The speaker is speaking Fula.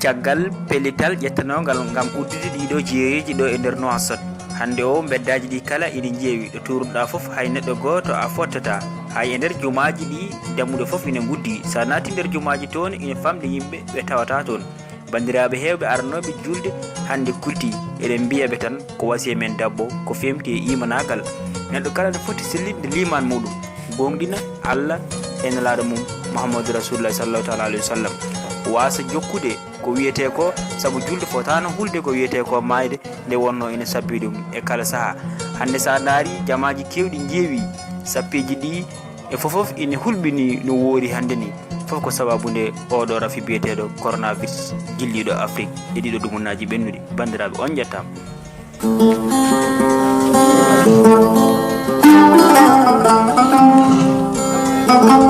caggal pellital ƴettanogal ngam uddude ɗiɗo jeereji ɗo e nder Nouakchott. hande o beddaji ɗi kala iɗi jeewi ɗo turɗa foof hay neɗɗo goto a fottata. hay e nder jumaji ɗi dammuɗe foof ine guddi, sa naati nder jumaji toon ine famɗi yimɓe ɓe tawata toon. bandiraɓe hewɓe aranoɓe julde hande kulti eɗen mbiyaɓe tan ko wasi men dabbo ko femti e imanagal. neɗɗo kala ne foti sellinde liman muɗum, gonɗina Allah e nelaɗo mum Muhammadou Rasulullah sallallahu taala alayhi wa sallam, wasa jokkude ko wiyete ko, saabu julde fotano hulde ko wiyete ko mayde nde wonno ina sabbi ɗum e kala saaha. hande sa daari jamaji kewɗi jeewi sappiji ɗi e fofof ina hulɓini no woori hande ni, fof ko sababude oɗo rafi biyeteɗo coronavirus jilliɗo Afrique e ɗiɗo ɗumunnaji ɓennuɗi. bandiraɓe on jettama. Thank you.